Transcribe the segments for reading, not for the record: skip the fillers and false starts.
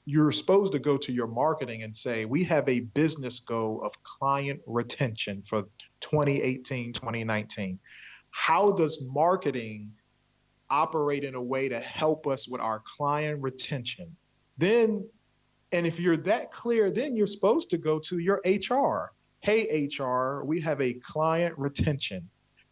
you're supposed to go to your marketing and say, we have a business goal of client retention for 2018, 2019. How does marketing operate in a way to help us with our client retention? Then, and if you're that clear, then you're supposed to go to your HR. Hey, HR, we have a client retention.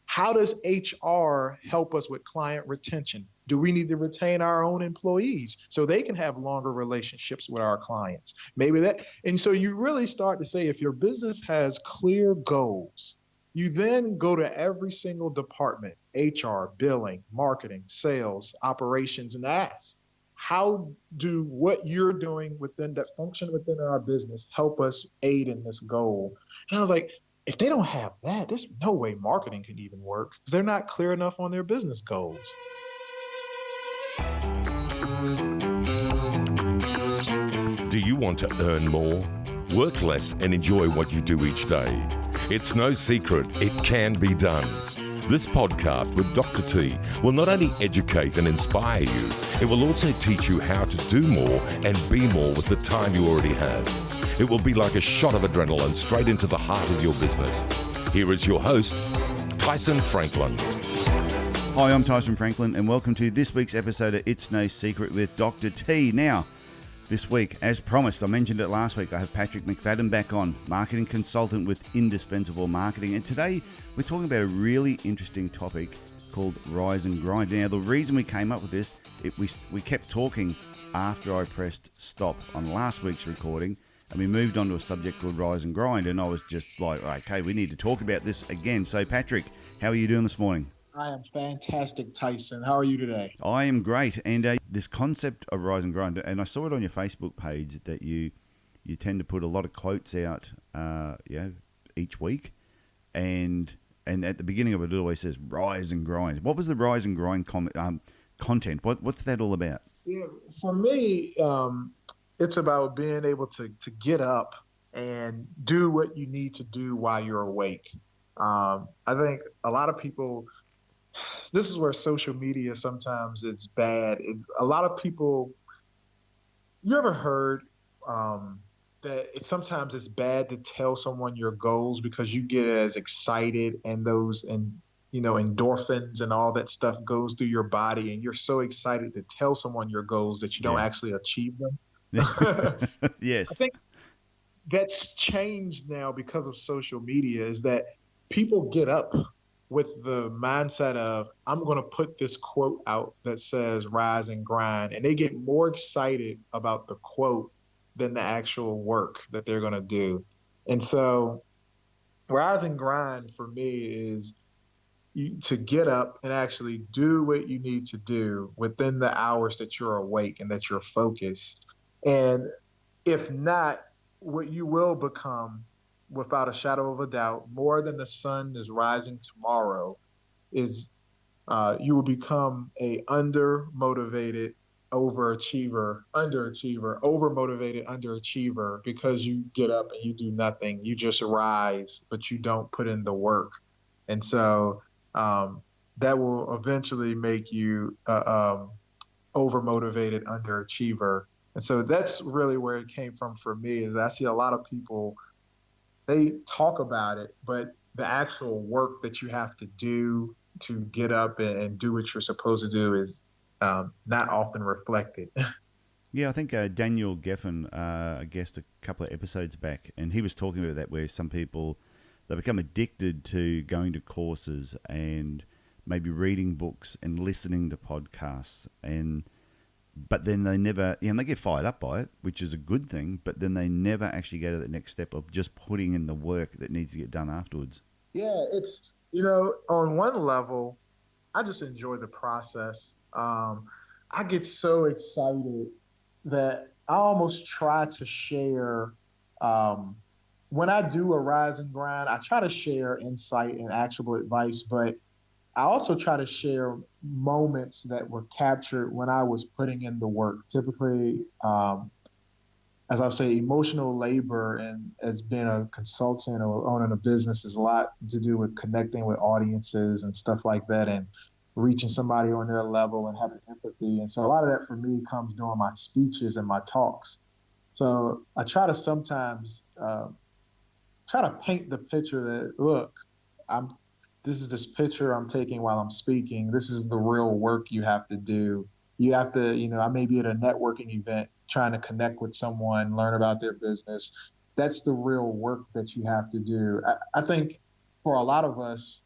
How does HR help us with client retention? Do we need to retain our own employees so they can have longer relationships with our clients? Maybe that. And so you really start to say, if your business has clear goals, you then go to every single department, HR, billing, marketing, sales, operations, and ask, how do what you're doing within that function within our business help us aid in this goal? And I was like, if they don't have that, there's no way marketing can even work because they're not clear enough on their business goals. Do you want to earn more? Work less and enjoy what you do each day? It's no secret it can be done. This podcast with Dr. T will not only educate and inspire you, it will also teach you how to do more and be more with the time you already have. It will be like a shot of adrenaline straight into the heart of your business. Here is your host, Tyson Franklin. Hi, I'm Tyson Franklin, and welcome to this week's episode of It's No Secret with Dr. T. Now, this week, as promised, I mentioned it last week, I have Patrick McFadden back on, marketing consultant with Indispensable Marketing. And today, we're talking about a really interesting topic called Rise and Grind. Now, the reason we came up with this, we kept talking after I pressed stop on last week's recording, and we moved on to a subject called Rise and Grind, and I was just like, okay, we need to talk about this again. So, Patrick, how are you doing this morning? I am fantastic, Tyson. How are you today? I am great. And this concept of Rise and Grind, and I saw it on your Facebook page that you tend to put a lot of quotes out each week. And at the beginning of it, it always says Rise and Grind. What was the Rise and Grind content? What's that all about? Yeah, for me, it's about being able to get up and do what you need to do while you're awake. I think a lot of people, this is where social media sometimes is bad. It's a lot of people, you ever heard that sometimes it's bad to tell someone your goals because you get as excited and endorphins and all that stuff goes through your body and you're so excited to tell someone your goals that you don't actually achieve them. Yes. I think that's changed now because of social media, is that people get up with the mindset of, I'm going to put this quote out that says rise and grind. And they get more excited about the quote than the actual work that they're going to do. And so rise and grind for me is to get up and actually do what you need to do within the hours that you're awake and that you're focused. And if not, what you will become, without a shadow of a doubt, more than the sun is rising tomorrow, is you will become a undermotivated underachiever, because you get up and you do nothing. You just rise, but you don't put in the work. And so that will eventually make you overmotivated underachiever. And so that's really where it came from for me, is I see a lot of people, they talk about it, but the actual work that you have to do to get up and do what you're supposed to do is not often reflected. Yeah, I think Daniel Geffen, a guest a couple of episodes back, and he was talking about that, where some people, they become addicted to going to courses and maybe reading books and listening to podcasts, but then they never, they get fired up by it, which is a good thing, but then they never actually go to the next step of just putting in the work that needs to get done afterwards. Yeah, it's, on one level, I just enjoy the process. I get so excited that I almost try to share, when I do a rise and grind, I try to share insight and actionable advice, but I also try to share moments that were captured when I was putting in the work. Typically, as I say, emotional labor and as being a consultant or owning a business is a lot to do with connecting with audiences and stuff like that. And reaching somebody on their level and having empathy. And so a lot of that for me comes during my speeches and my talks. So I try to sometimes try to paint the picture that, look, I'm this is this picture I'm taking while I'm speaking. This is the real work you have to do. You have to, I may be at a networking event trying to connect with someone, learn about their business. That's the real work that you have to do. I think for a lot of us,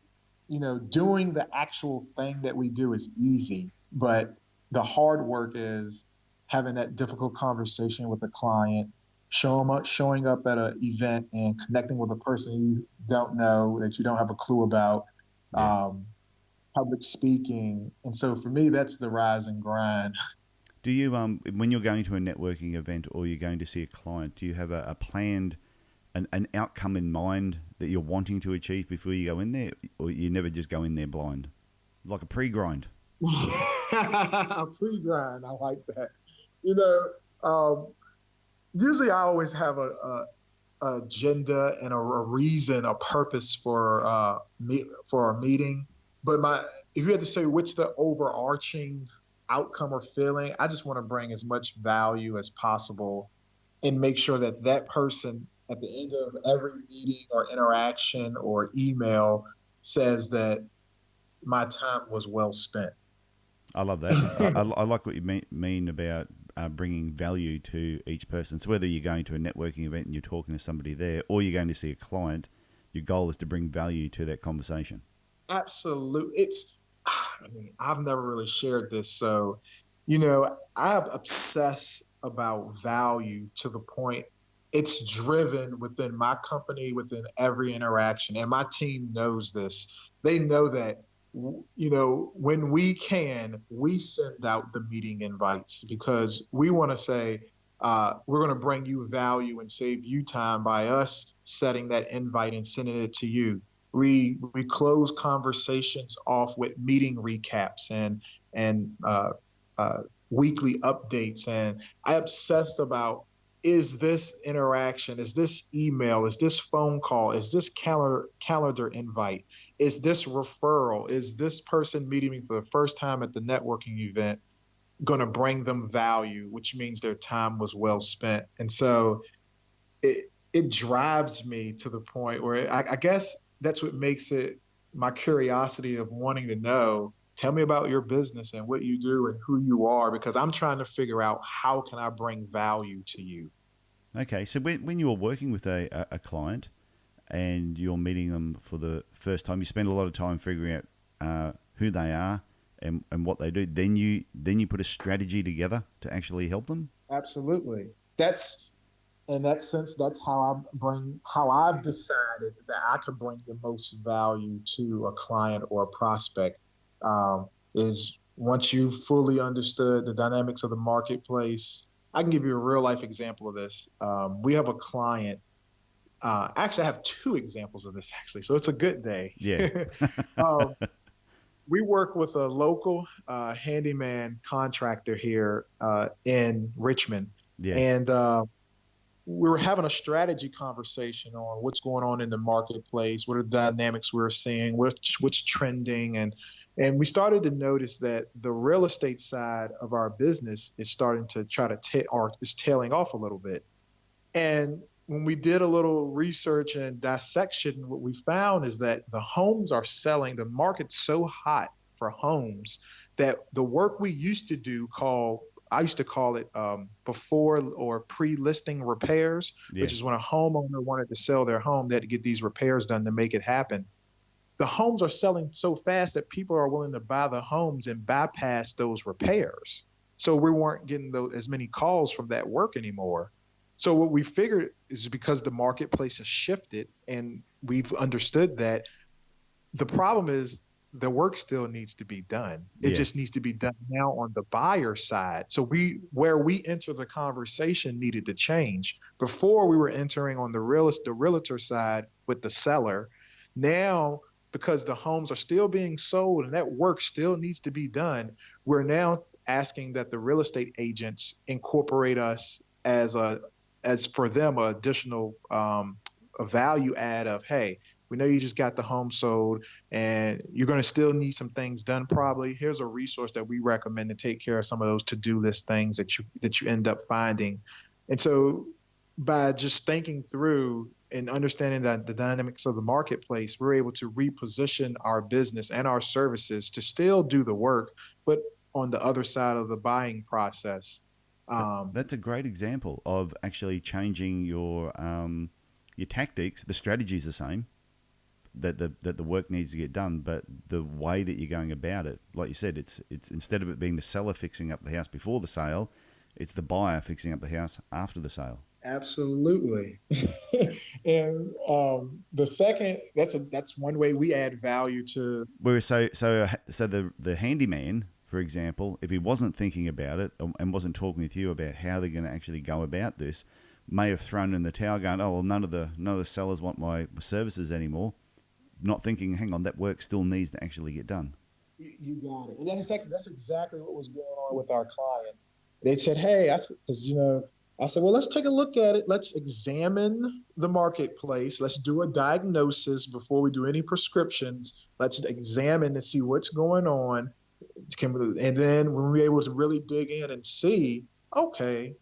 doing the actual thing that we do is easy, but the hard work is having that difficult conversation with the client, showing up at an event and connecting with a person you don't know, that you don't have a clue about, Yeah. public speaking. And so for me, that's the rise and grind. Do you, when you're going to a networking event or you're going to see a client, do you have a planned, an outcome in mind that you're wanting to achieve before you go in there, or you never just go in there blind, like a pre-grind? A pre-grind, I like that. You know, usually I always have a agenda and a reason, a purpose for a meeting. But if you had to say what's the overarching outcome or feeling, I just want to bring as much value as possible and make sure that that person at the end of every meeting or interaction or email says that my time was well spent. I love that. I like what you mean about bringing value to each person. So whether you're going to a networking event and you're talking to somebody there, or you're going to see a client, your goal is to bring value to that conversation. Absolutely. I've never really shared this. So, I obsess about value to the point it's driven within my company, within every interaction. And my team knows this. They know that, when we can, we send out the meeting invites because we want to say, we're going to bring you value and save you time by us setting that invite and sending it to you. We close conversations off with meeting recaps and weekly updates. And I obsessed about, is this interaction, is this email, is this phone call, is this calendar invite, is this referral, is this person meeting me for the first time at the networking event going to bring them value, which means their time was well spent. And so it drives me to the point where I guess that's what makes it my curiosity of wanting to know. Tell me about your business and what you do and who you are, because I'm trying to figure out how can I bring value to you. Okay, so when you're working with a client and you're meeting them for the first time, you spend a lot of time figuring out who they are and what they do. Then you put a strategy together to actually help them. Absolutely. That's in that sense, that's how I've decided that I can bring the most value to a client or a prospect, is once you've fully understood the dynamics of the marketplace. I can give you a real life example of this. We have a client. Actually, I have two examples of this actually, so it's a good day. Yeah. um, we work with a local handyman contractor here in Richmond, Yeah. and we were having a strategy conversation on what's going on in the marketplace, what are the dynamics we're seeing, what's trending, and we started to notice that the real estate side of our business is starting to try to or is tailing off a little bit. And when we did a little research and dissection, what we found is that the homes are selling, the market's so hot for homes that the work we used to do I used to call it before or pre-listing repairs, Yeah. which is when a homeowner wanted to sell their home, they had to get these repairs done to make it happen. The homes are selling so fast that people are willing to buy the homes and bypass those repairs. So we weren't getting as many calls from that work anymore. So what we figured is because the marketplace has shifted and we've understood that the problem is the work still needs to be done. It Yeah. just needs to be done now on the buyer side. So where we enter the conversation needed to change. Before we were entering on the realtor side with the seller. Now, because the homes are still being sold and that work still needs to be done, we're now asking that the real estate agents incorporate us as for them, a additional a value add of, hey, We know you just got the home sold and you're going to still need some things done probably. Here's a resource that we recommend to take care of some of those to-do list things that you end up finding. And so by just thinking through and understanding that the dynamics of the marketplace, we're able to reposition our business and our services to still do the work, but on the other side of the buying process. That's a great example of actually changing your tactics. The strategy's the same, that the work needs to get done, but the way that you're going about it, like you said, it's instead of it being the seller fixing up the house before the sale, it's the buyer fixing up the house after the sale. Absolutely. And the second, that's one way we add value to. Whereas so the handyman, for example, if he wasn't thinking about it and wasn't talking with you about how they're going to actually go about this, may have thrown in the towel, going, "Oh well, none of the sellers want my services anymore," not thinking, "Hang on, that work still needs to actually get done." You got it. And that's exactly what was going on with our client. They said, "Hey," I said, "Well, let's take a look at it. Let's examine the marketplace. Let's do a diagnosis before we do any prescriptions. Let's examine and see what's going on." And then when we're able to really dig in and see, okay,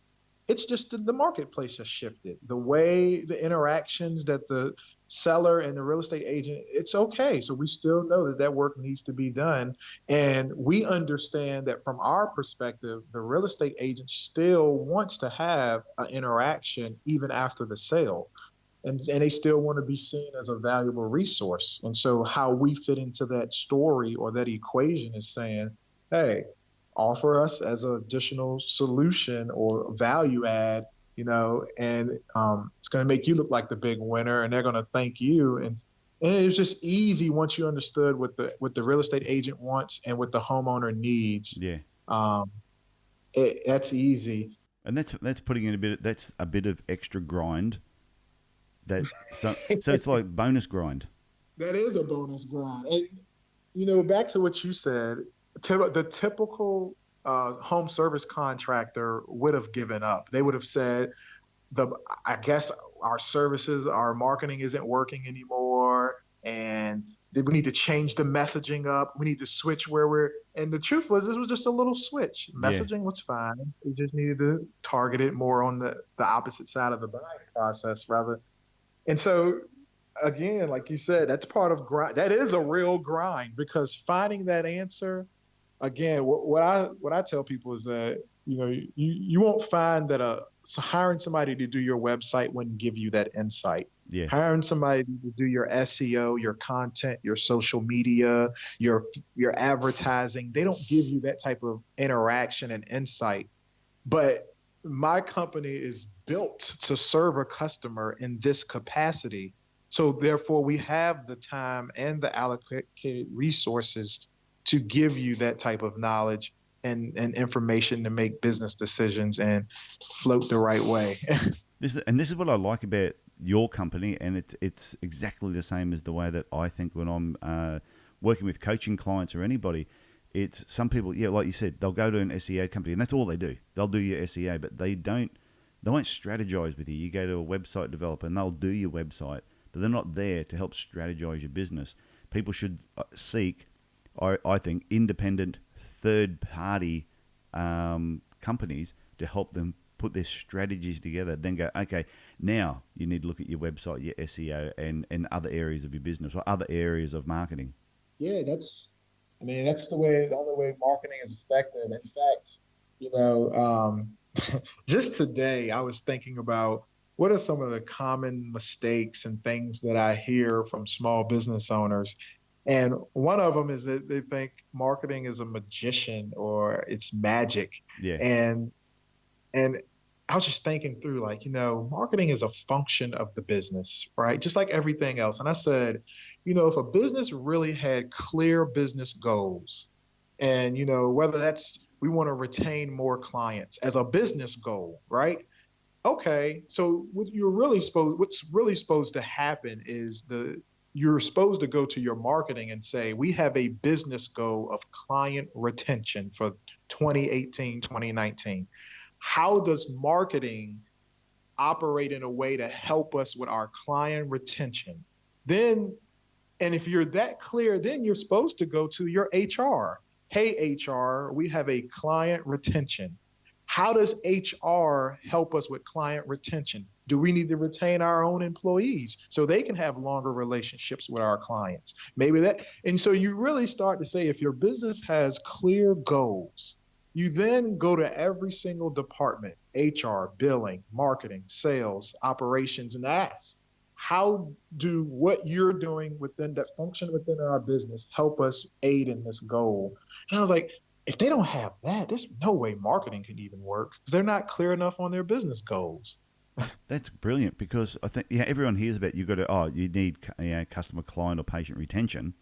it's just the marketplace has shifted. The way the interactions that the seller and the real estate agent, it's okay. So we still know that work needs to be done. And we understand that from our perspective, the real estate agent still wants to have an interaction even after the sale. And they still want to be seen as a valuable resource. And so how we fit into that story or that equation is saying, hey, offer us as an additional solution or value add, and it's going to make you look like the big winner, and they're going to thank you. And it's just easy once you understood what the real estate agent wants and what the homeowner needs. Yeah, That's easy. and that's putting in that's a bit of extra grind. So it's like bonus grind. That is a bonus grind. And back to what you said, the typical home service contractor would have given up. They would have said, I guess our services, our marketing isn't working anymore, and we need to change the messaging up. We need to switch and the truth was, this was just a little switch. Messaging was fine. We just needed to target it more on the opposite side of the buying process rather. And so, again, like you said, that's part of grind. That is a real grind, because finding that answer, again, what I tell people is that you won't find that hiring somebody to do your website wouldn't give you that insight. Yeah. Hiring somebody to do your SEO, your content, your social media, your advertising, they don't give you that type of interaction and insight. But my company is built to serve a customer in this capacity. So therefore, we have the time and the allocated resources to give you that type of knowledge and information to make business decisions and float the right way. This is what I like about your company, and it's exactly the same as the way that I think when I'm working with coaching clients or anybody. It's some people, like you said, they'll go to an SEO company and that's all they do. They'll do your SEO, but they won't strategize with you. You go to a website developer and they'll do your website, but they're not there to help strategize your business. People should seek, I think, independent third-party companies to help them put their strategies together. Then go, okay, now you need to look at your website, your SEO, and other areas of your business or other areas of marketing. Yeah, that's the only way marketing is effective. In fact, just today I was thinking about what are some of the common mistakes and things that I hear from small business owners. And one of them is that they think marketing is a magician or it's magic. Yeah. And I was just thinking through, marketing is a function of the business, right? Just like everything else. And I said, if a business really had clear business goals and, whether that's we want to retain more clients as a business goal, right? Okay. So what's really supposed to happen is you're supposed to go to your marketing and say, we have a business goal of client retention for 2018, 2019. How does marketing operate in a way to help us with our client retention? Then, and if you're that clear, then you're supposed to go to your HR. Hey, HR, we have a client retention. How does HR help us with client retention? Do we need to retain our own employees so they can have longer relationships with our clients? Maybe that. And so you really start to say, if your business has clear goals, you then go to every single department, HR, billing, marketing, sales, operations, and ask, how do what you're doing within that function within our business help us aid in this goal? And I was like, if they don't have that, there's no way marketing can even work because they're not clear enough on their business goals. That's brilliant, because I think everyone hears about you need customer, client, or patient retention,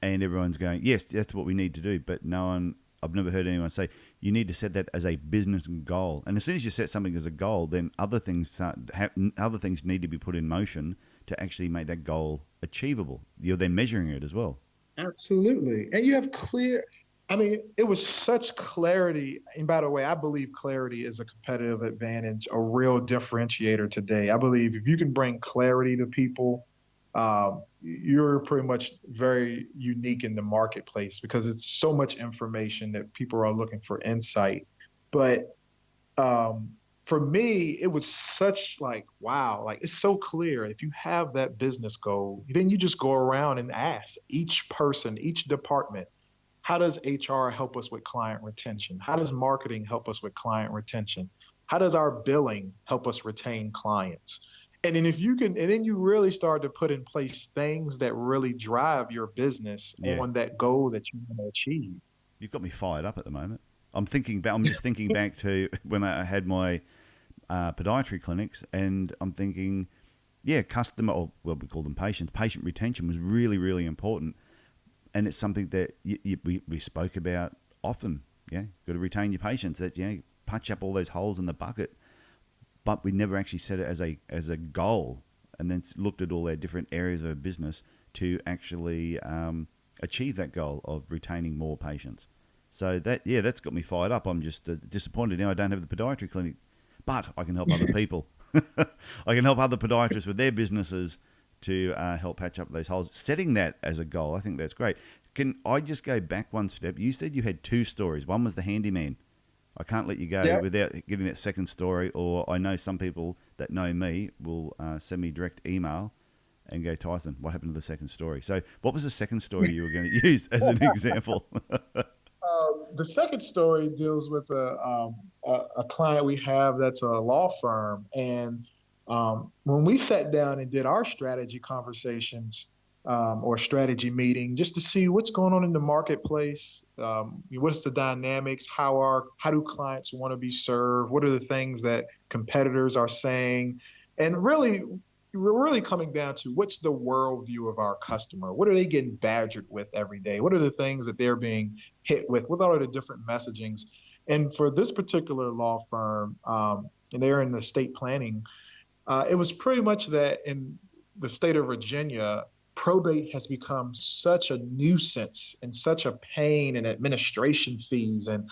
and everyone's going, yes, that's what we need to do. But no one, I've never heard anyone say you need to set that as a business goal. And as soon as you set something as a goal, then other things need to be put in motion to actually make that goal achievable. You're then measuring it as well. Absolutely. And you have clear, I mean, it was such clarity. And by the way, I believe clarity is a competitive advantage, a real differentiator today. I believe if you can bring clarity to people, you're pretty much very unique in the marketplace because it's so much information that people are looking for insight. But um, for me, it was such like, wow, like it's so clear. If you have that business goal, then you just go around and ask each person, each department, how does HR help us with client retention? How does marketing help us with client retention? How does our billing help us retain clients? And then if you can, and then you really start to put in place things that really drive your business Yeah, on that goal that you want to achieve. you've got me fired up at the moment. I'm just thinking back to when I had my podiatry clinics, and I'm thinking, yeah, customer, or well, we call them patients. Patient retention was really, really important, and it's something that we spoke about often. Yeah, got to retain your patients. That patch up all those holes in the bucket, but we never actually set it as a goal, and then looked at all our different areas of our business to actually achieve that goal of retaining more patients. So that's got me fired up. I'm just disappointed now I don't have the podiatry clinic, but I can help other people. I can help other podiatrists with their businesses to help patch up those holes. Setting that as a goal, I think that's great. Can I just go back one step? You said you had two stories. One was the handyman. I can't let you go Yep. without getting that second story, or I know some people that know me will send me direct email and go, Tyson, what happened to the second story? So what was the second story you were going to use as an example? The second story deals with a client we have that's a law firm. And when we sat down and did our strategy conversations or strategy meeting, just to see what's going on in the marketplace, what's the dynamics, how do clients want to be served, what are the things that competitors are saying, and really we're really coming down to what's the worldview of our customer? What are they getting badgered with every day? What are the things that they're being hit with? What are the different messagings? And for this particular law firm, and they're in the estate planning, it was pretty much that in the state of Virginia, probate has become such a nuisance and such a pain and administration fees, and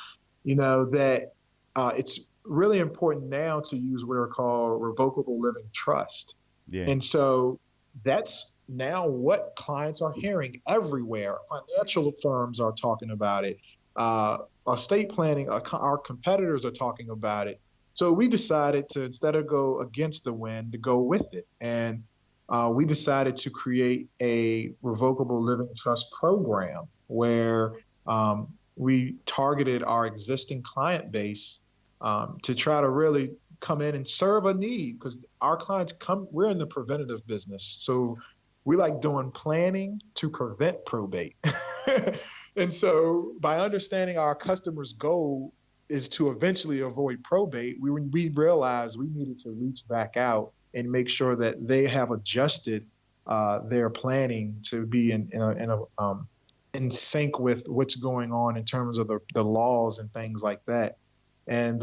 that it's really important now to use what are called revocable living trust. Yeah, And so that's now what clients are hearing everywhere. Financial firms are talking about it. Estate planning, our competitors are talking about it. So we decided to, instead of go against the wind, to go with it. And we decided to create a revocable living trust program where we targeted our existing client base to try to really come in and serve a need, because our clients we're in the preventative business. So we like doing planning to prevent probate. And so by understanding our customers' goal is to eventually avoid probate, we realized we needed to reach back out and make sure that they have adjusted their planning to be in sync with what's going on in terms of the laws and things like that. And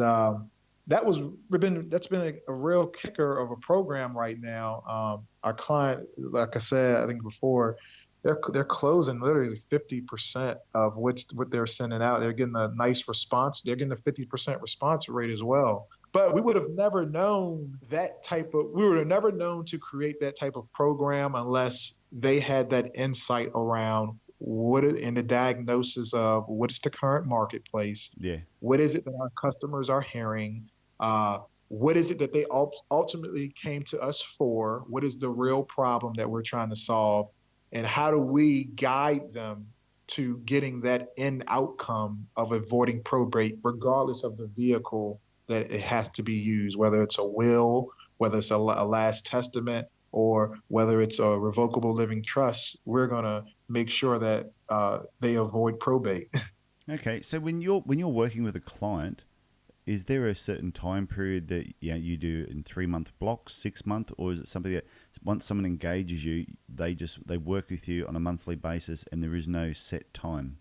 that's been a real kicker of a program right now. Our client, like I said, I think before, they're closing literally 50% of what they're sending out. They're getting a nice response. They're getting a 50% response rate as well. But we would have never known we would have never known to create that type of program unless they had that insight around in the diagnosis of what is the current marketplace, Yeah. what is it that our customers are hearing, what is it that they ultimately came to us for, what is the real problem that we're trying to solve, and how do we guide them to getting that end outcome of avoiding probate, regardless of the vehicle that it has to be used, whether it's a will, whether it's a last testament, or whether it's a revocable living trust. We're going to make sure that they avoid probate. Okay. So when you're working with a client, is there a certain time period that you do in 3-month blocks, 6-month, or is it something that once someone engages you, they work with you on a monthly basis and there is no set time?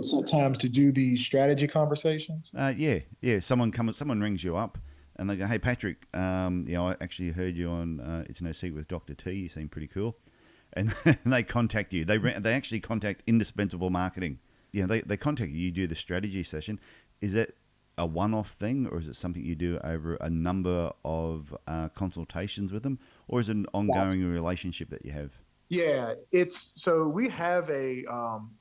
Set times to do the strategy conversations. Yeah. Someone rings you up and they go, "Hey Patrick, I actually heard you on It's No Secret with Dr. T. You seem pretty cool," and they contact you. They actually contact Indispensable Marketing. They contact you. You do the strategy session. Is that a one-off thing, or is it something you do over a number of consultations with them, or is it an ongoing relationship that you have? Yeah, so we have a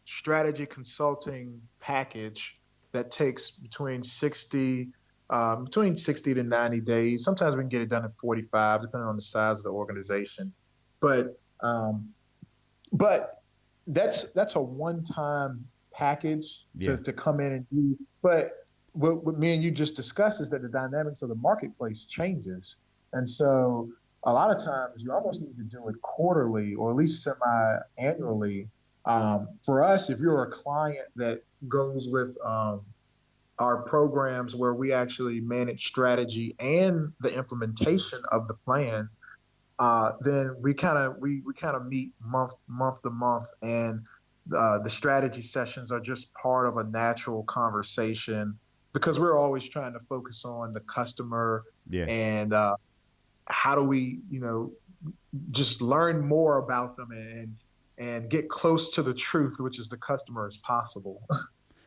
strategy consulting package that takes between 60 to 90 days. Sometimes we can get it done in 45, depending on the size of the organization. But that's a one-time package to come in and do. But what me and you just discussed is that the dynamics of the marketplace changes, and so a lot of times you almost need to do it quarterly or at least semi-annually. For us, if you're a client that goes with our programs where we actually manage strategy and the implementation of the plan, then we kind of meet month to month, and the strategy sessions are just part of a natural conversation because we're always trying to focus on the customer and how do we, just learn more about them and get close to the truth, which is the customer, as possible.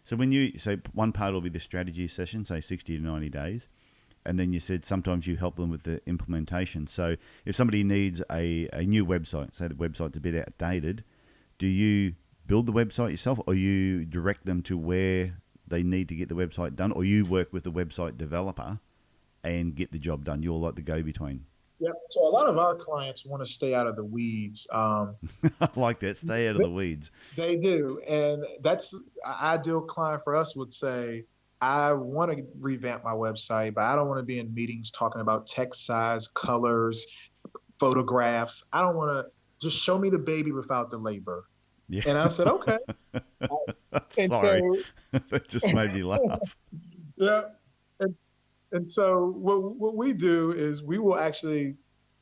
So one part will be the strategy session, say 60 to 90 days. And then you said sometimes you help them with the implementation. So if somebody needs a new website, say the website's a bit outdated, do you build the website yourself, or you direct them to where they need to get the website done, or you work with the website developer and get the job done? You're like the go-between. Yep. So a lot of our clients want to stay out of the weeds. I like that. Stay out of the weeds. They do. And that's an ideal client for us would say, I want to revamp my website, but I don't want to be in meetings talking about text size, colors, photographs. I don't want to just show me the baby without the labor. Yeah. And I said, okay. Sorry. That just made me laugh. Yeah. And so what we do is we will actually,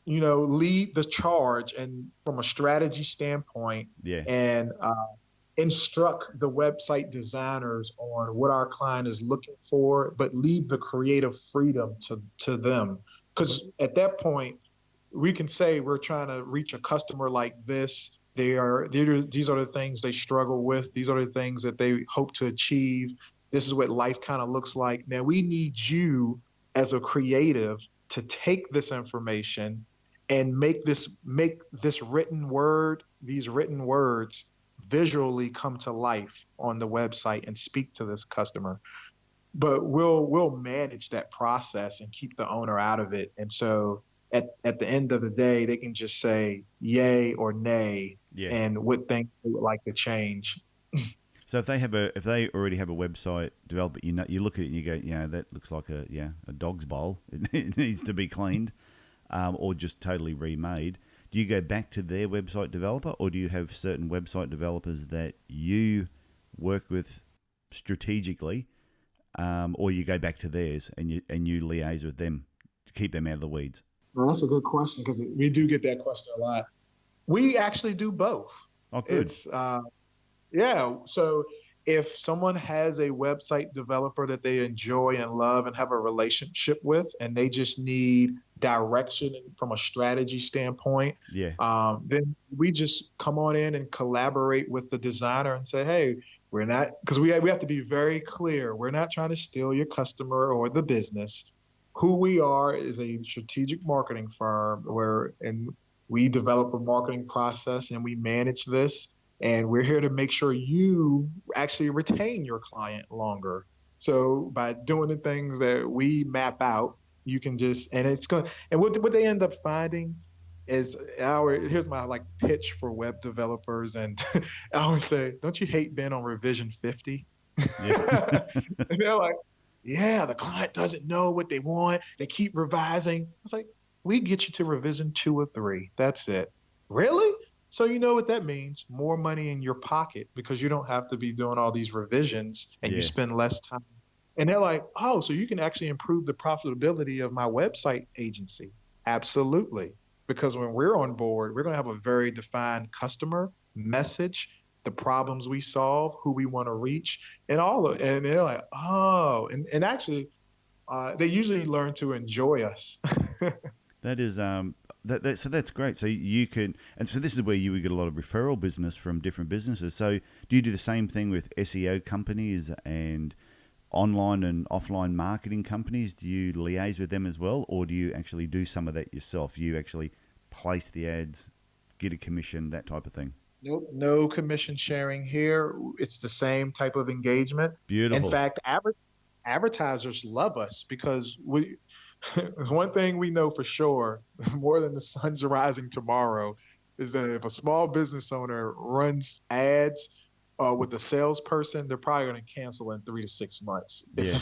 lead the charge and from a strategy standpoint and instruct the website designers on what our client is looking for, but leave the creative freedom to them. Because at that point, we can say we're trying to reach a customer like this. These are the things they struggle with. These are the things that they hope to achieve. This is what life kind of looks like. Now we need you as a creative to take this information and make these written words visually come to life on the website and speak to this customer. But we'll manage that process and keep the owner out of it. And so at the end of the day, they can just say yay or nay and what things they would like to change. So if they already have a website developed, you look at it and you go, that looks like a dog's bowl. It needs to be cleaned, or just totally remade. Do you go back to their website developer, or do you have certain website developers that you work with strategically, or you go back to theirs and you liaise with them to keep them out of the weeds? Well, that's a good question because we do get that question a lot. We actually do both. Oh, good. So if someone has a website developer that they enjoy and love and have a relationship with, and they just need direction from a strategy standpoint, then we just come on in and collaborate with the designer and say, hey, We're not, because we have to be very clear. We're not trying to steal your customer or the business. Who we are is a strategic marketing firm and we develop a marketing process and we manage this. And we're here to make sure you actually retain your client longer. So by doing the things that we map out, you can just, and it's going to, and what they end up finding is here's my like pitch for web developers. And I always say, don't you hate being on revision 50? Yeah. And they're like, yeah, the client doesn't know what they want. They keep revising. It's like, we get you to revision 2 or 3. That's it. Really? So you know what that means? More money in your pocket because you don't have to be doing all these revisions and you Yeah. spend less time. And they're like, oh, so you can actually improve the profitability of my website agency. Absolutely. Because when we're on board, we're going to have a very defined customer message, the problems we solve, who we want to reach, and all of it. And they're like, oh, and actually, they usually learn to enjoy us. That is so that's great. So you can, and so this is where you would get a lot of referral business from different businesses. So do you do the same thing with SEO companies and online and offline marketing companies? Do you liaise with them as well, or do you actually do some of that yourself? You actually place the ads, get a commission, that type of thing? Nope, no commission sharing here. It's the same type of engagement. In Beautiful. fact, advertisers love us because one thing we know for sure, more than the sun's rising tomorrow, is that if a small business owner runs ads with a salesperson, they're probably going to cancel in 3 to 6 months. Yeah.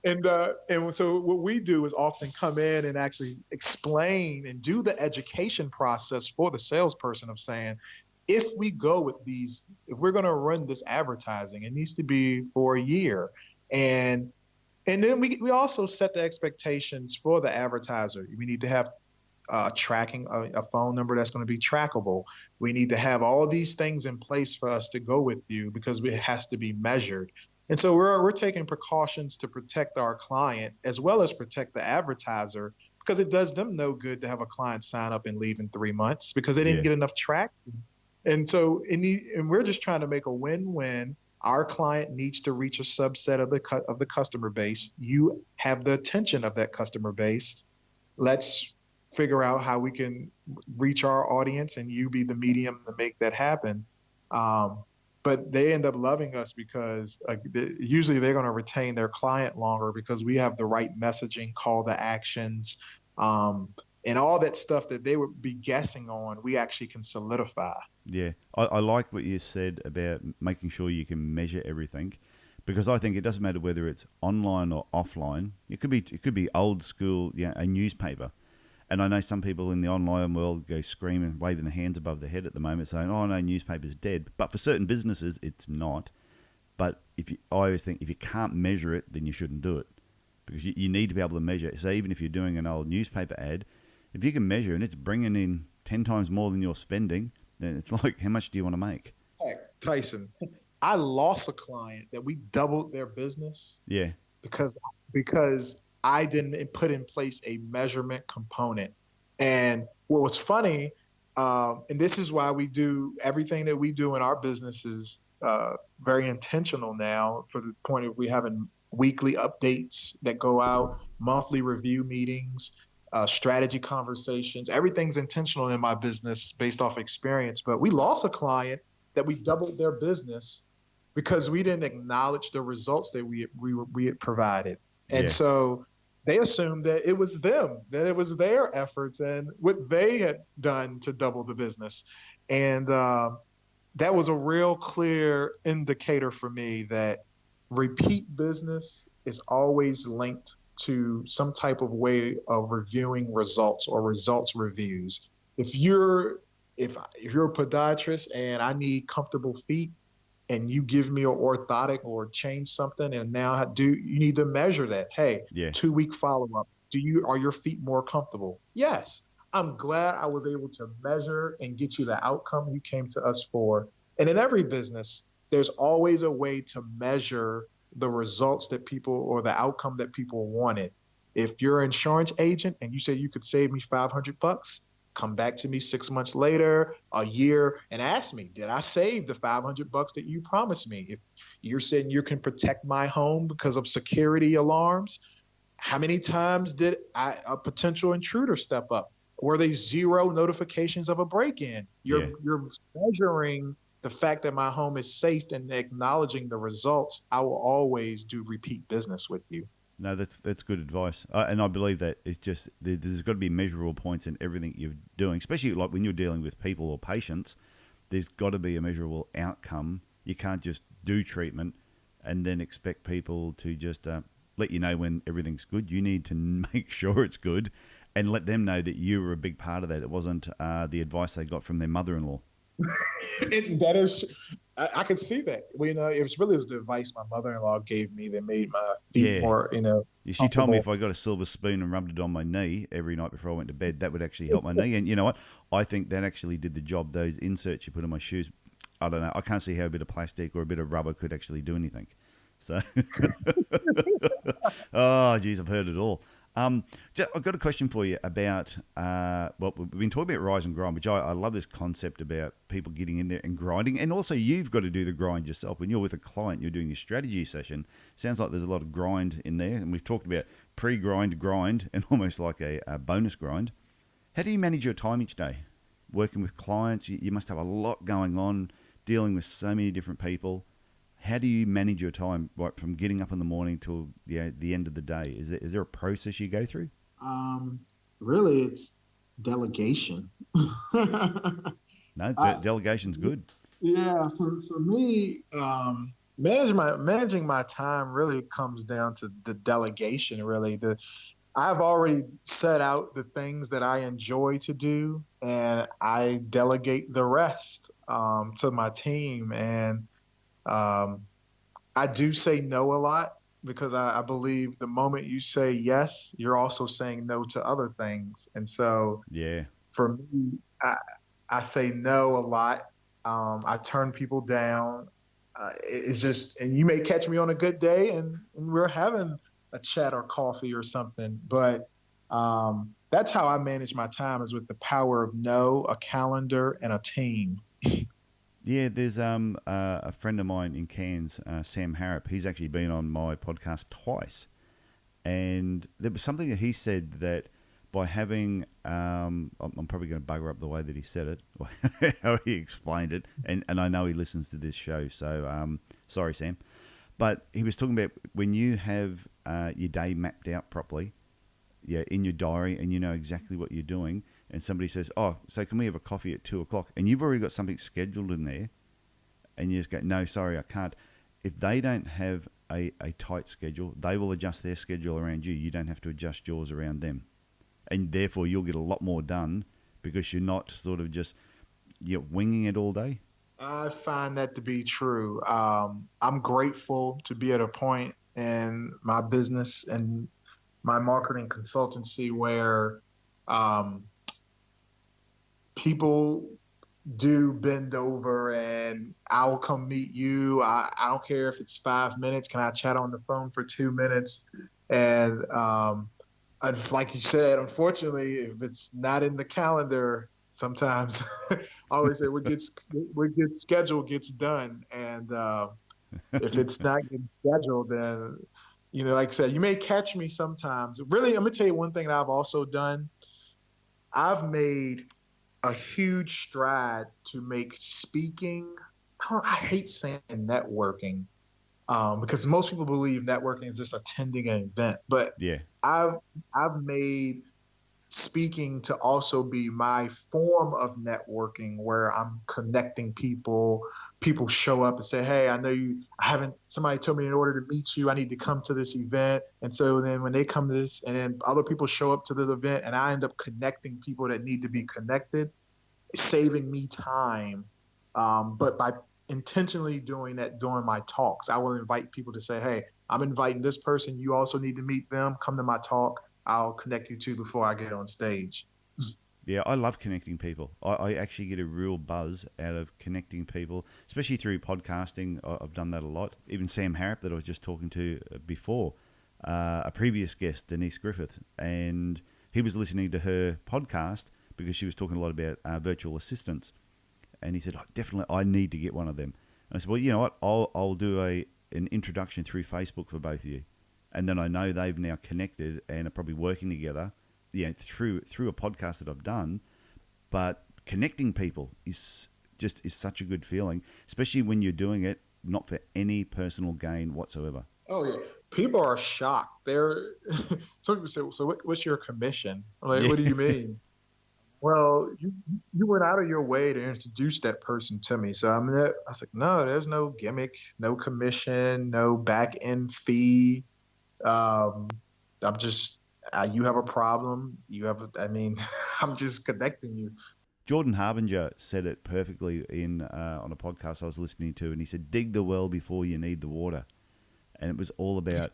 And so what we do is often come in and actually explain and do the education process for the salesperson of saying, if we go with these, if we're going to run this advertising, it needs to be for a year. And then we also set the expectations for the advertiser. We need to have tracking, a phone number that's going to be trackable. We need to have all these things in place for us to go with you because it has to be measured. And so we're taking precautions to protect our client as well as protect the advertiser, because it does them no good to have a client sign up and leave in 3 months because they didn't Yeah. get enough traction. And so and we're just trying to make a win-win. Our client needs to reach a subset of the customer base. You have the attention of that customer base. Let's figure out how we can reach our audience and you be the medium to make that happen. But they end up loving us because usually they're going to retain their client longer because we have the right messaging, call to actions, and all that stuff that they would be guessing on, we actually can solidify. Yeah, I like what you said about making sure you can measure everything, because I think it doesn't matter whether it's online or offline. It could be old school, a newspaper. And I know some people in the online world go screaming, waving their hands above their head at the moment, saying, "Oh no, newspaper's dead." But for certain businesses, it's not. But I always think if you can't measure it, then you shouldn't do it, because you need to be able to measure it. So even if you're doing an old newspaper ad, if you can measure and it's bringing in 10 times more than you're spending, then it's like, how much do you want to make? Heck, Tyson, I lost a client that we doubled their business Yeah, because I didn't put in place a measurement component. And what was funny, and this is why we do everything that we do in our businesses very intentional now, for the point of we having weekly updates that go out, monthly review meetings, strategy conversations. Everything's intentional in my business based off experience. But we lost a client that we doubled their business because we didn't acknowledge the results that we had provided. And Yeah. so they assumed that it was them, that it was their efforts and what they had done to double the business. And that was a real clear indicator for me that repeat business is always linked to some type of way of reviewing results or results reviews. If you're a podiatrist and I need comfortable feet, and you give me an orthotic or change something, and now you need to measure that. Hey, yeah, 2-week follow-up. Are your feet more comfortable? Yes. I'm glad I was able to measure and get you the outcome you came to us for. And in every business, there's always a way to measure the results that people, or the outcome that people wanted. If you're an insurance agent and you say you could save me $500, come back to me 6 months later, a year, and ask me, did I save the $500 that you promised me? If you're saying you can protect my home because of security alarms, how many times did a potential intruder step up? Were they zero notifications of a break-in? Yeah. You're measuring the fact that my home is safe and acknowledging the results. I will always do repeat business with you. No, that's good advice, and I believe that it's just there's got to be measurable points in everything you're doing, especially like when you're dealing with people or patients. There's got to be a measurable outcome. You can't just do treatment and then expect people to just let you know when everything's good. You need to make sure it's good, and let them know that you were a big part of that. It wasn't the advice they got from their mother-in-law. That is, I could see that. Well, it was the advice my mother-in-law gave me that made my feet Yeah. more, She told me comfortable. if I got a silver spoon and rubbed it on my knee every night before I went to bed, that would actually help my knee. And you know what? I think that actually did the job. Those inserts you put in my shoes, I don't know. I can't see how a bit of plastic or a bit of rubber could actually do anything. So, oh, geez, I've heard it all. I've got a question for you about, we've been talking about rise and grind, which I love this concept about people getting in there and grinding. And also you've got to do the grind yourself. When you're with a client, you're doing your strategy session. Sounds like there's a lot of grind in there. And we've talked about pre-grind, grind, and almost like a bonus grind. How do you manage your time each day? Working with clients, you must have a lot going on, dealing with so many different people. How do you manage your time, right, from getting up in the morning till the end of the day? Is there a process you go through? Really, it's delegation. No, I, delegation's good. yeah, for me, managing my time really comes down to the delegation. Really, I've already set out the things that I enjoy to do, and I delegate the rest to my team. And um, I do say no a lot because I believe the moment you say yes, you're also saying no to other things. And so Yeah, for me, I say no a lot. I turn people down. It's just, and you may catch me on a good day and we're having a chat or coffee or something. But that's how I manage my time, is with the power of no, a calendar, and a team. yeah. There's a friend of mine in Cairns, Sam Harrop. He's actually been on my podcast twice, and there was something that he said that by having, I'm probably going to bugger up the way that he said it, or how he explained it, and I know he listens to this show, so sorry, Sam. But he was talking about when you have your day mapped out properly, yeah, in your diary, and you know exactly what you're doing, and somebody says, "Oh, so can we have a coffee at 2 o'clock?" and you've already got something scheduled in there, and you just go, "No, sorry, I can't." If they don't have a tight schedule, they will adjust their schedule around you. You don't have to adjust yours around them, and therefore you'll get a lot more done because you're not sort of just you're winging it all day. I find that to be true. I'm grateful to be at a point in my business and my marketing consultancy where um, people do bend over and I'll come meet you. I don't care if it's 5 minutes. Can I chat on the phone for 2 minutes? And like you said, unfortunately, if it's not in the calendar, sometimes I always say what gets scheduled gets done. And if it's not getting scheduled, then like I said, you may catch me sometimes. Really, I'm gonna tell you one thing that I've also done. I've made a huge stride to make speaking. I hate saying networking, because most people believe networking is just attending an event, but Yeah, I've I've made speaking to also be my form of networking, where I'm connecting people. People show up and say, "Hey, I know you. I haven't. Somebody told me in order to meet you, I need to come to this event." And so then when they come to this, and then other people show up to the event, and I end up connecting people that need to be connected, saving me time. But by intentionally doing that during my talks, I will invite people to say, "Hey, I'm inviting this person. You also need to meet them. Come to my talk. I'll connect you to before I get on stage." yeah. I love connecting people. I actually get a real buzz out of connecting people, especially through podcasting. I've done that a lot. Even Sam Harrop, that I was just talking to before, a previous guest, Denise Griffith, and he was listening to her podcast, because she was talking a lot about virtual assistants. And he said, definitely, I need to get one of them. And I said, well, you know what? I'll do an introduction through Facebook for both of you. And then I know they've now connected and are probably working together, through a podcast that I've done. But connecting people is such a good feeling, especially when you're doing it not for any personal gain whatsoever. Oh yeah, people are shocked. Some people say, "So what's your commission?" I'm like, Yeah. what do you mean? Well, you went out of your way to introduce that person to me. So I was like, no, there's no gimmick, no commission, no back end fee. Um, I'm just, you have a problem. I'm just connecting you. Jordan Harbinger said it perfectly on a podcast I was listening to, and he said, dig the well before you need the water. And it was all about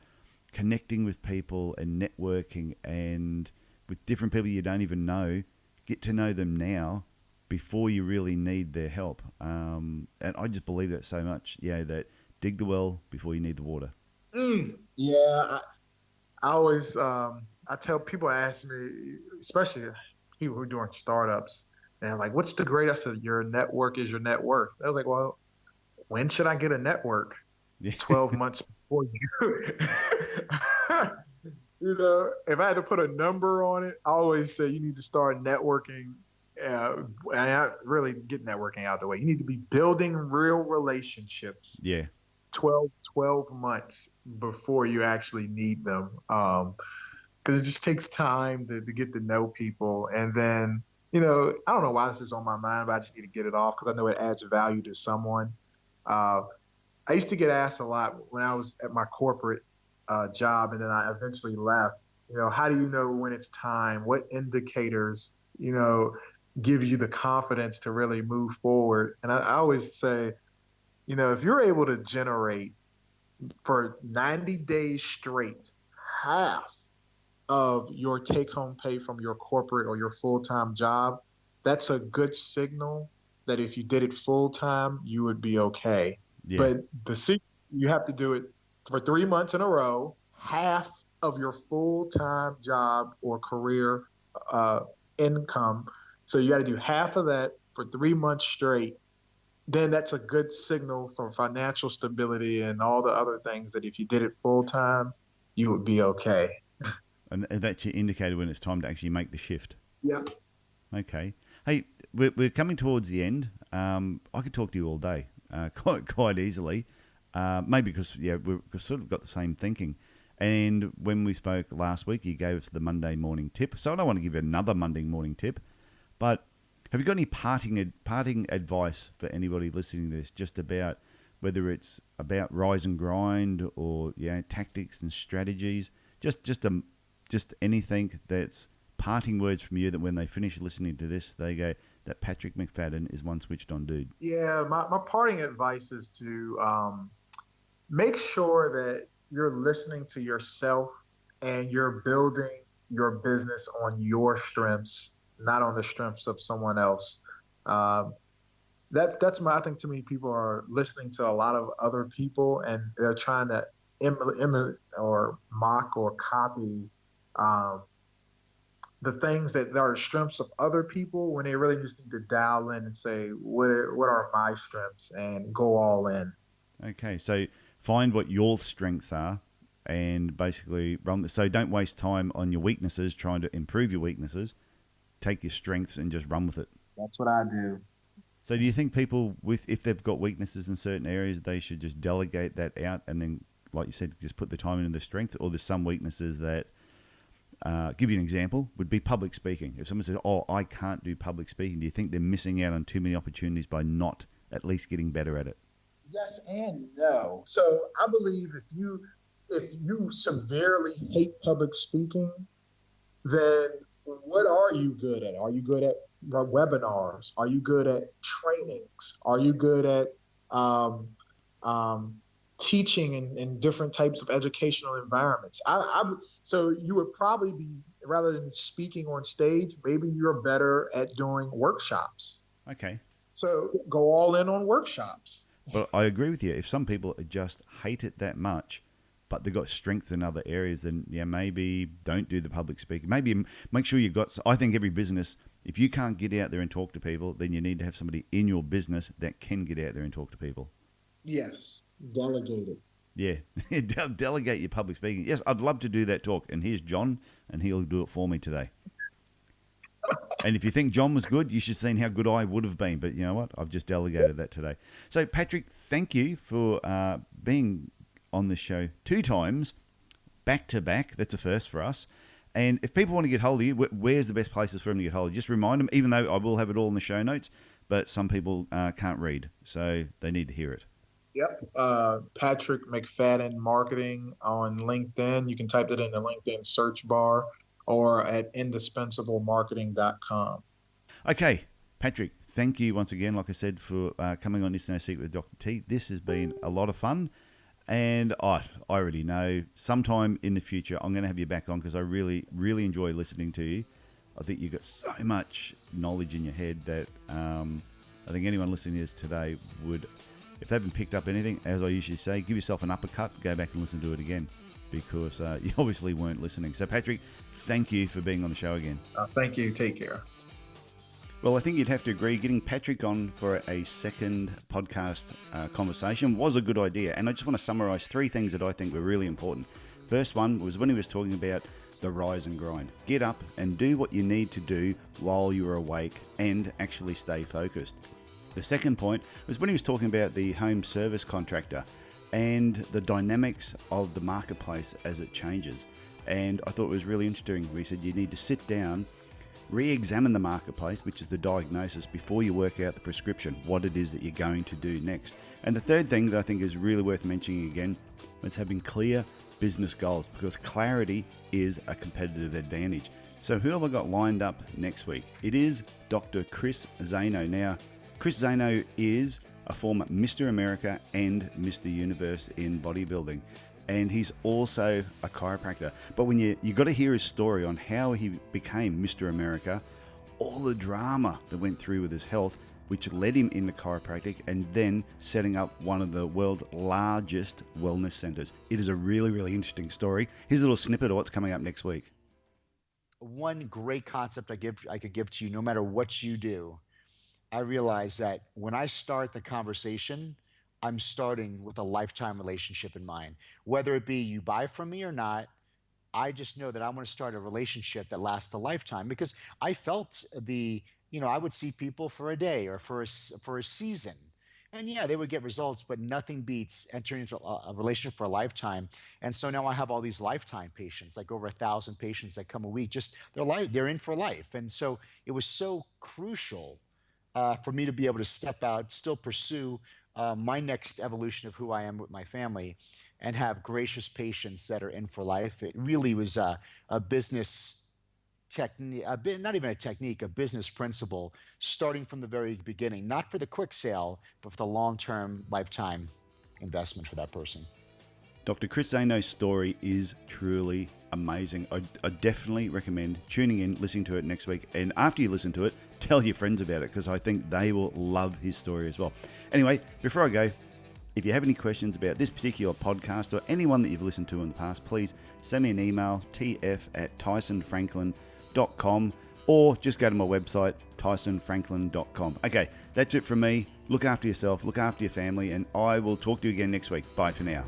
connecting with people and networking, and with different people you don't even know. Get to know them now before you really need their help. And I just believe that so much. Yeah, that dig the well before you need the water. Yeah, I always, I tell people, ask me, especially people who are doing startups, and they're like, what's the grade? I said, your network is your net worth. I was like, well, when should I get a network? Yeah. 12 months before you. If I had to put a number on it, I always say you need to start networking. And I really get networking out of the way. You need to be building real relationships. Yeah. 12 months before you actually need them. Because it just takes time to get to know people. And then, I don't know why this is on my mind, but I just need to get it off because I know it adds value to someone. I used to get asked a lot when I was at my corporate job, and then I eventually left. How do you know when it's time? What indicators, give you the confidence to really move forward? And I always say, if you're able to generate for 90 days straight half of your take-home pay from your corporate or your full-time job, that's a good signal that if you did it full-time, you would be okay. Yeah. But the secret, you have to do it for 3 months in a row, half of your full-time job or career income. So you got to do half of that for 3 months straight. Then that's a good signal for financial stability and all the other things that if you did it full-time, you would be okay. And that's your indicator when it's time to actually make the shift. Yep. Okay. Hey, we're coming towards the end. I could talk to you all day, quite easily. Maybe because we've sort of got the same thinking. And when we spoke last week, you gave us the Monday morning tip. So I don't want to give you another Monday morning tip, but have you got any parting advice for anybody listening to this, just about whether it's about rise and grind or tactics and strategies, just anything that's parting words from you that when they finish listening to this, they go, that Patrick McFadden is one switched on dude. Yeah, my parting advice is to make sure that you're listening to yourself and you're building your business on your strengths, not on the strengths of someone else. I think too many people are listening to a lot of other people and they're trying to emulate or mock or copy the things that are strengths of other people when they really just need to dial in and say, what are my strengths, and go all in. Okay, so find what your strengths are and basically run. So don't waste time on your weaknesses trying to improve your weaknesses. Take your strengths and just run with it. That's what I do. So do you think people, if they've got weaknesses in certain areas, they should just delegate that out and then, like you said, just put the time into their strength? Or there's some weaknesses that, give you an example, would be public speaking. If someone says, oh, I can't do public speaking, do you think they're missing out on too many opportunities by not at least getting better at it? Yes and no. So I believe if you severely hate public speaking, then what are you good at? Are you good at webinars? Are you good at trainings? Are you good at teaching in different types of educational environments? So you would probably be, rather than speaking on stage, maybe you're better at doing workshops. Okay. So go all in on workshops. But I agree with you. If some people just hate it that much, but they've got strength in other areas, then maybe don't do the public speaking. Maybe make sure you've got, I think every business, if you can't get out there and talk to people, then you need to have somebody in your business that can get out there and talk to people. Yes, delegate it. Yeah, delegate your public speaking. Yes, I'd love to do that talk. And here's John, and he'll do it for me today. And if you think John was good, you should have seen how good I would have been. But you know what? I've just delegated that today. So, Patrick, thank you for being on the show 2 times, back to back. That's a first for us. And if people want to get hold of you, where's the best places for them to get hold of you? Just remind them, even though I will have it all in the show notes, but some people can't read, so they need to hear it. Yep. Patrick McFadden Marketing on LinkedIn. You can type it in the LinkedIn search bar or at indispensablemarketing.com. Okay, Patrick, thank you once again, like I said, for coming on It's No Secret with Dr. T. This has been a lot of fun. And I already know sometime in the future I'm going to have you back on because I really, really enjoy listening to you. I think you've got so much knowledge in your head that I think anyone listening to this today would, if they haven't picked up anything, as I usually say, give yourself an uppercut, go back and listen to it again because you obviously weren't listening. So, Patrick, thank you for being on the show again. Thank you. Take care. Well, I think you'd have to agree getting Patrick on for a second podcast conversation was a good idea. And I just want to summarize 3 things that I think were really important. First one was when he was talking about the rise and grind. Get up and do what you need to do while you're awake and actually stay focused. The second point was when he was talking about the home service contractor and the dynamics of the marketplace as it changes. And I thought it was really interesting. We said you need to sit down, re-examine the marketplace, which is the diagnosis, before you work out the prescription, what it is that you're going to do next. And the third thing that I think is really worth mentioning again is having clear business goals, because clarity is a competitive advantage. So who have I got lined up next week? It is Dr. Chris Zano. Now, Chris Zano is a former Mr. America and Mr. Universe in bodybuilding. And he's also a chiropractor. But when you got to hear his story on how he became Mr. America, all the drama that went through with his health, which led him into chiropractic and then setting up one of the world's largest wellness centers. It is a really, really interesting story. Here's a little snippet of what's coming up next week. One great concept I could give to you, no matter what you do, I realize that when I start the conversation, I'm starting with a lifetime relationship in mind. Whether it be you buy from me or not, I just know that I want to start a relationship that lasts a lifetime, because I felt I would see people for a day or for a season. And yeah, they would get results, but nothing beats entering into a relationship for a lifetime. And so now I have all these lifetime patients, like over 1,000 patients that come a week. Just they're in for life. And so it was so crucial for me to be able to step out, still pursue my next evolution of who I am with my family, and have gracious patients that are in for life. It really was a business technique, not even a technique, a business principle, starting from the very beginning, not for the quick sale, but for the long-term lifetime investment for that person. Dr. Chris Zano's story is truly amazing. I definitely recommend tuning in, listening to it next week. And after you listen to it, tell your friends about it, because I think they will love his story as well. Anyway, before I go, if you have any questions about this particular podcast or anyone that you've listened to in the past, please send me an email, tf@tysonfranklin.com, or just go to my website, tysonfranklin.com. Okay, that's it from me. Look after yourself, look after your family, and I will talk to you again next week. Bye for now.